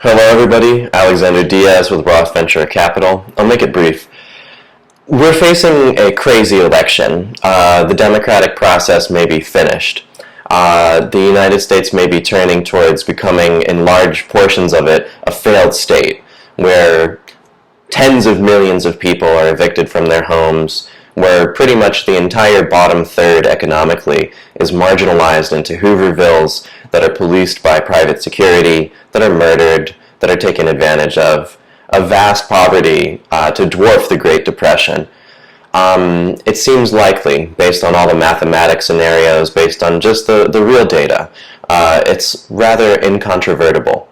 Hello everybody, Alexander Diaz with Roth Venture Capital. I'll make it brief. We're facing a crazy election. The democratic process may be finished. The United States may be turning towards becoming, in large portions of it, a failed state, where tens of millions of people are evicted from their homes, where pretty much the entire bottom third economically is marginalized into Hoovervilles that are policed by private security, that are murdered, that are taken advantage of, a vast poverty to dwarf the Great Depression. It seems likely, based on all the mathematics scenarios, based on just the real data, it's rather incontrovertible.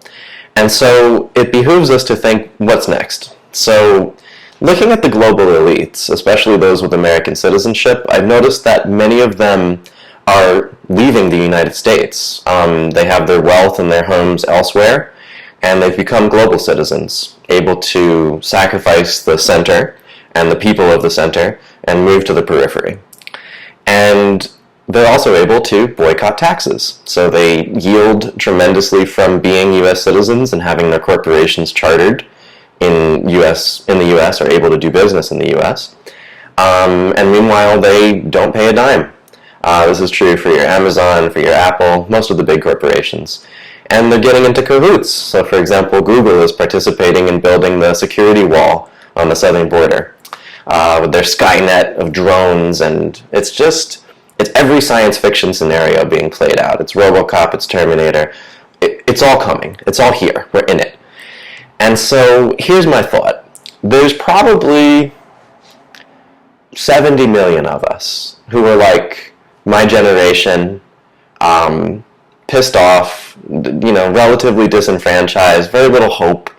And so it behooves us to think, what's next? So looking at the global elites, especially those with American citizenship, I've noticed that many of them are leaving the United States. They have their wealth and their homes elsewhere, and they've become global citizens, able to sacrifice the center and the people of the center and move to the periphery. And they're also able to boycott taxes. So they yield tremendously from being U.S. citizens and having their corporations chartered in the U.S. are able to do business in the U.S. And meanwhile, they don't pay a dime. This is true for your Amazon, for your Apple, most of the big corporations. And they're getting into cahoots. So, for example, Google is participating in building the security wall on the southern border with their Skynet of drones, and it's every science fiction scenario being played out. It's RoboCop, it's Terminator. It's all coming. It's all here. We're in it. And so here's my thought. There's probably 70 million of us who are like my generation, pissed off, relatively disenfranchised, very little hope,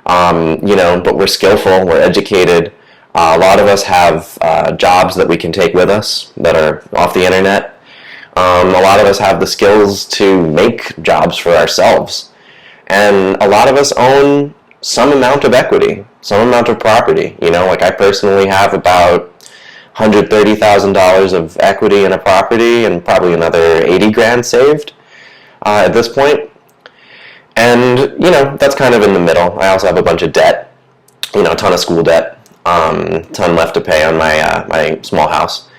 but we're skillful, we're educated. A lot of us have jobs that we can take with us that are off the internet. A lot of us have the skills to make jobs for ourselves. And a lot of us own some amount of equity, some amount of property. Like I personally have about $130,000 of equity in a property and probably another 80 grand saved at this point. And, that's kind of in the middle. I also have a bunch of debt, a ton of school debt, ton left to pay on my small house.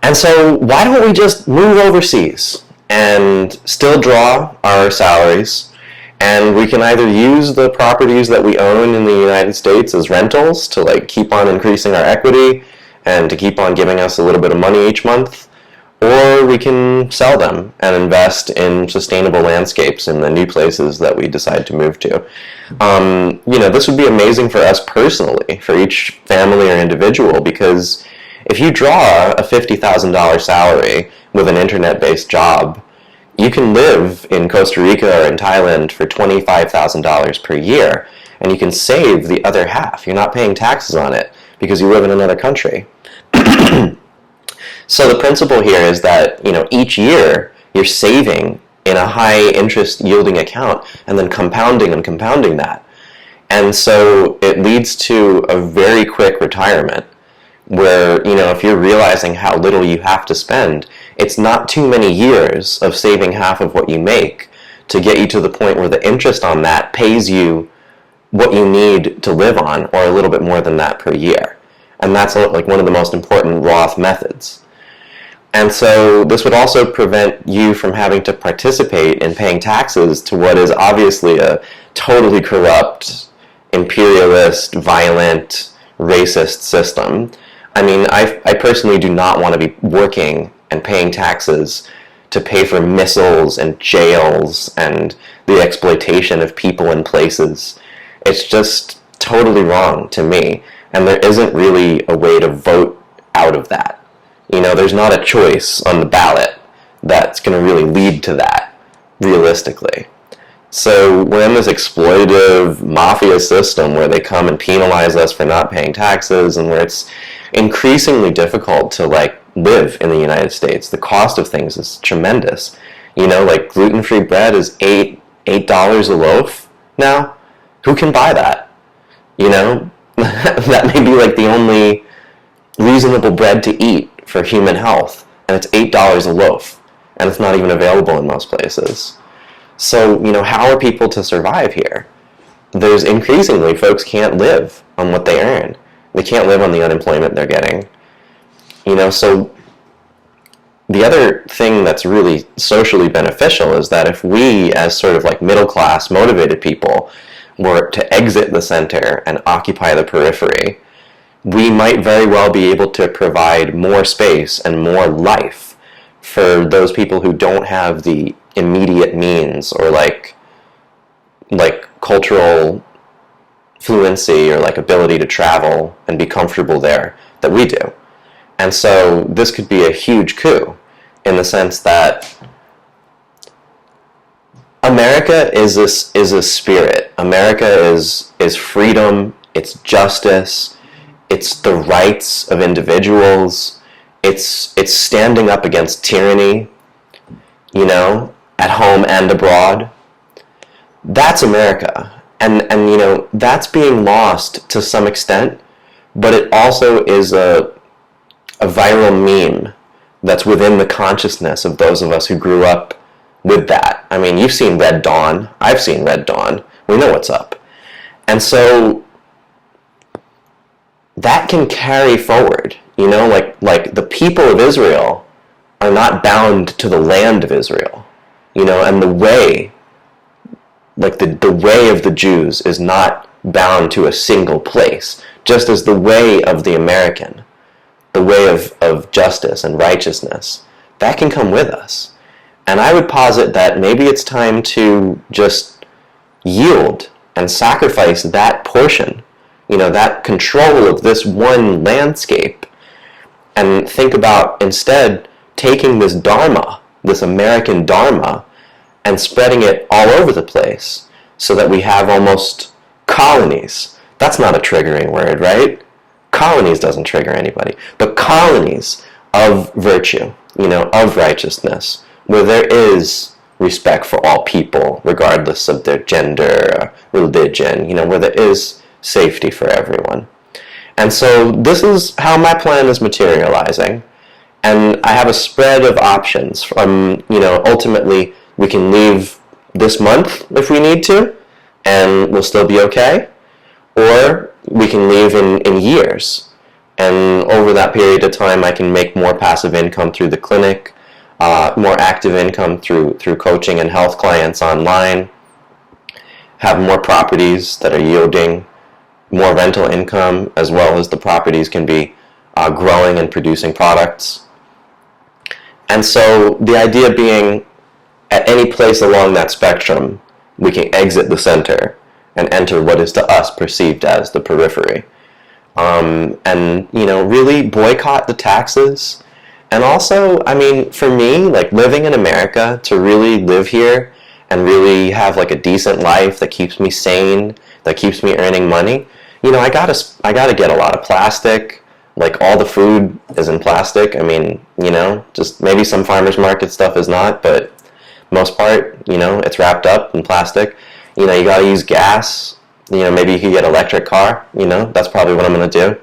And so why don't we just move overseas and still draw our salaries, and we can either use the properties that we own in the United States as rentals to keep on increasing our equity and to keep on giving us a little bit of money each month, or we can sell them and invest in sustainable landscapes in the new places that we decide to move to. This would be amazing for us personally, for each family or individual, because if you draw a $50,000 salary with an internet-based job, you can live in Costa Rica or in Thailand for $25,000 per year, and you can save the other half. You're not paying taxes on it because you live in another country. So the principle here is that, each year you're saving in a high interest yielding account and then compounding that. And so it leads to a very quick retirement where, if you're realizing how little you have to spend, it's not too many years of saving half of what you make to get you to the point where the interest on that pays you what you need to live on, or a little bit more than that per year. And that's one of the most important Roth methods. And so this would also prevent you from having to participate in paying taxes to what is obviously a totally corrupt, imperialist, violent, racist system. I mean, I personally do not want to be working and paying taxes to pay for missiles and jails and the exploitation of people and places. It's just totally wrong to me. And there isn't really a way to vote out of that. There's not a choice on the ballot that's going to really lead to that, realistically. So we're in this exploitative mafia system where they come and penalize us for not paying taxes, and where it's increasingly difficult to live in the United States. The cost of things is tremendous. Gluten-free bread is $8 a loaf now. Who can buy that? That may be the only reasonable bread to eat for human health, and it's $8 a loaf, and it's not even available in most places. So, how are people to survive here? there's increasingly folks can't live on what they earn. They can't live on the unemployment they're getting. So the other thing that's really socially beneficial is that if we, as sort of like middle-class motivated people, were to exit the center and occupy the periphery, we might very well be able to provide more space and more life for those people who don't have the immediate means or like cultural fluency or like ability to travel and be comfortable there that we do. And so this could be a huge coup in the sense that America is a spirit. America is freedom, it's justice, it's the rights of individuals, it's standing up against tyranny, at home and abroad. That's America. And that's being lost to some extent, but it also is a viral meme that's within the consciousness of those of us who grew up with that. I mean, you've seen Red Dawn. I've seen Red Dawn. We know what's up. And so that can carry forward, like the people of Israel are not bound to the land of Israel, and the way, like the way of the Jews is not bound to a single place, just as the way of the American, the way of justice and righteousness, that can come with us. And I would posit that maybe it's time to just yield and sacrifice that portion, that control of this one landscape, and think about instead taking this Dharma, this American Dharma, and spreading it all over the place so that we have almost colonies. That's not a triggering word, right? Colonies doesn't trigger anybody, but colonies of virtue, of righteousness, where there is respect for all people, regardless of their gender, religion, where there is safety for everyone. And so this is how my plan is materializing. And I have a spread of options from, ultimately we can leave this month if we need to, and we'll still be okay. Or we can leave in years. And over that period of time, I can make more passive income through the clinic, more active income through coaching and health clients online, have more properties that are yielding more rental income, as well as the properties can be growing and producing products. And so the idea being, at any place along that spectrum, we can exit the center and enter what is to us perceived as the periphery. And, really boycott the taxes. And also, for me, like living in America, to really live here and really have like a decent life that keeps me sane, that keeps me earning money, I gotta get a lot of plastic. Like all the food is in plastic. Just maybe some farmers market stuff is not, but most part, it's wrapped up in plastic. You gotta use gas. Maybe you could get an electric car. That's probably what I'm gonna do.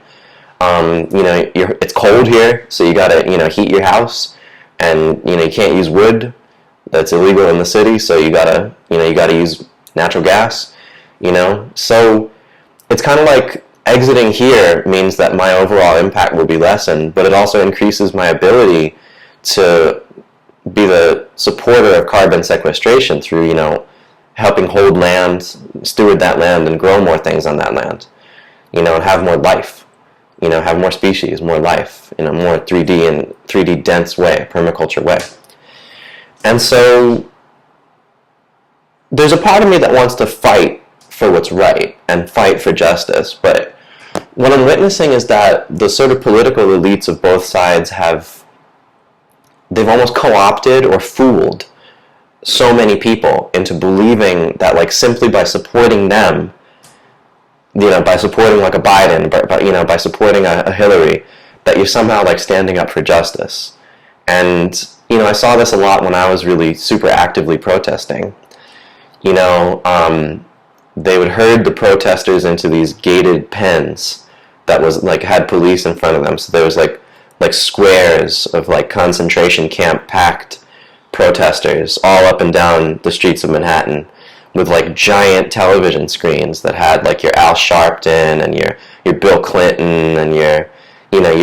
It's cold here, so you gotta, heat your house, and you can't use wood. That's illegal in the city, so you gotta use natural gas. So it's kind of like exiting here means that my overall impact will be lessened, but it also increases my ability to be the supporter of carbon sequestration through, helping hold land, steward that land, and grow more things on that land, and have more life, have more species, more life, more 3D and 3D dense way, permaculture way. And so there's a part of me that wants to fight for what's right and fight for justice, but what I'm witnessing is that the sort of political elites of both sides they've almost co-opted or fooled so many people into believing that, like, simply by supporting them, by supporting like a Biden, by supporting a Hillary, that you're somehow like standing up for justice. And I saw this a lot when I was really super actively protesting. They would herd the protesters into these gated pens that was like had police in front of them. So there was like squares of like concentration camp packed protesters all up and down the streets of Manhattan with like giant television screens that had like your Al Sharpton and your Bill Clinton and your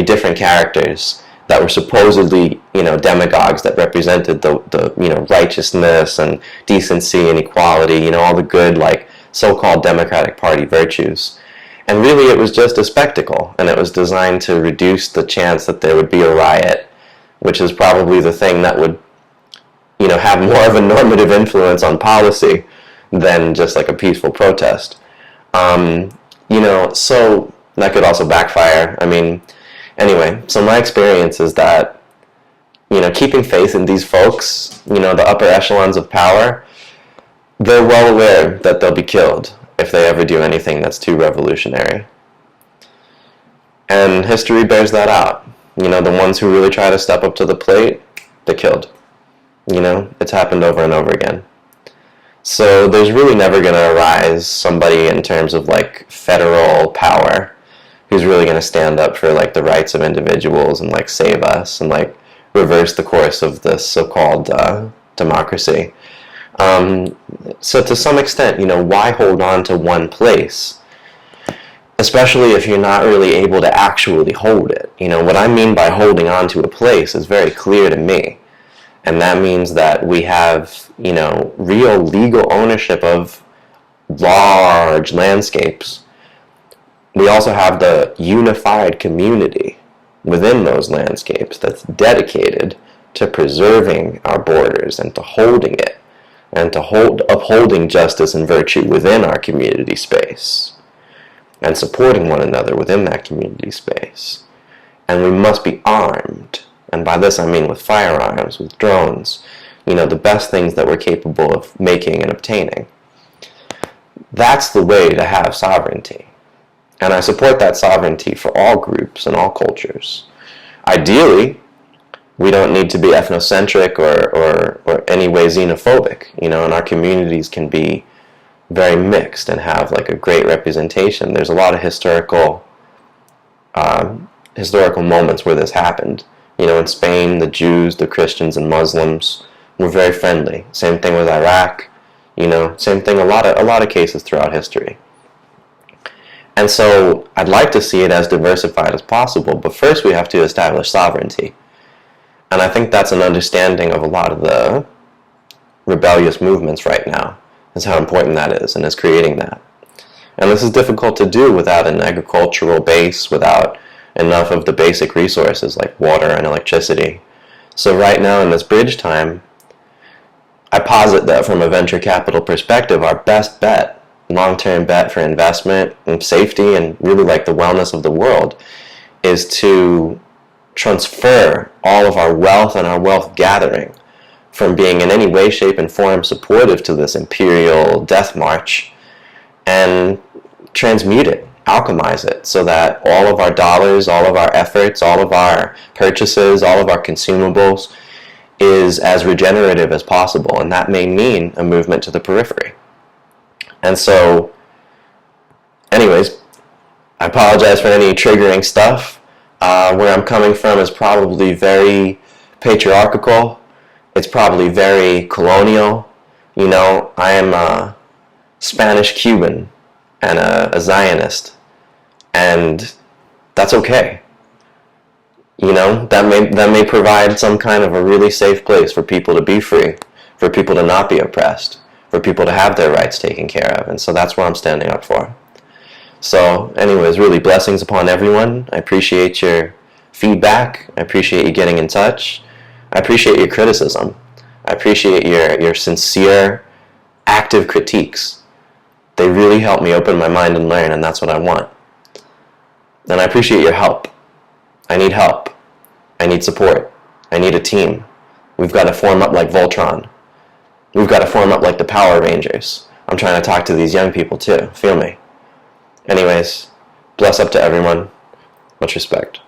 different characters that were supposedly, demagogues that represented the righteousness and decency and equality, all the good, like, so-called Democratic Party virtues. And really it was just a spectacle, and it was designed to reduce the chance that there would be a riot, which is probably the thing that would, have more of a normative influence on policy than just like a peaceful protest. So that could also backfire. Anyway, so my experience is that, keeping faith in these folks, the upper echelons of power, they're well aware that they'll be killed if they ever do anything that's too revolutionary. And history bears that out. The ones who really try to step up to the plate, they're killed. It's happened over and over again. So there's really never going to arise somebody in terms of like federal power who's really going to stand up for like the rights of individuals and like save us and like reverse the course of this so-called democracy. So to some extent, why hold on to one place? Especially if you're not really able to actually hold it. What I mean by holding on to a place is very clear to me. And that means that we have, real legal ownership of large landscapes. We also have the unified community within those landscapes that's dedicated to preserving our borders and to holding it and to upholding justice and virtue within our community space and supporting one another within that community space. And we must be armed. And by this I mean with firearms, with drones, the best things that we're capable of making and obtaining. That's the way to have sovereignty. And I support that sovereignty for all groups and all cultures. Ideally, we don't need to be ethnocentric or any way xenophobic, and our communities can be very mixed and have like a great representation. There's a lot of historical moments where this happened. In Spain, the Jews, the Christians, and Muslims were very friendly. Same thing with Iraq. Same thing. A lot of cases throughout history. And so I'd like to see it as diversified as possible. But first, we have to establish sovereignty. And I think that's an understanding of a lot of the rebellious movements right now. Is how important that is, and is creating that. And this is difficult to do without an agricultural base, without enough of the basic resources like water and electricity. So right now in this bridge time, I posit that from a venture capital perspective, our best bet, long-term bet for investment and safety and really like the wellness of the world, is to transfer all of our wealth and our wealth gathering from being in any way, shape, and form supportive to this imperial death march and transmute it, alchemize it, so that all of our dollars, all of our efforts, all of our purchases, all of our consumables is as regenerative as possible. And that may mean a movement to the periphery. And so, anyways, I apologize for any triggering stuff. Where I'm coming from is probably very patriarchal. It's probably very colonial. I am a Spanish-Cuban and a Zionist. And that's okay. That may provide some kind of a really safe place for people to be free, for people to not be oppressed, for people to have their rights taken care of. And so that's what I'm standing up for. So anyways, really blessings upon everyone. I appreciate your feedback. I appreciate you getting in touch. I appreciate your criticism. I appreciate your sincere, active critiques. They really help me open my mind and learn, and that's what I want. And I appreciate your help. I need help. I need support. I need a team. We've got to form up like Voltron. We've got to form up like the Power Rangers. I'm trying to talk to these young people too. Feel me? Anyways, bless up to everyone. Much respect.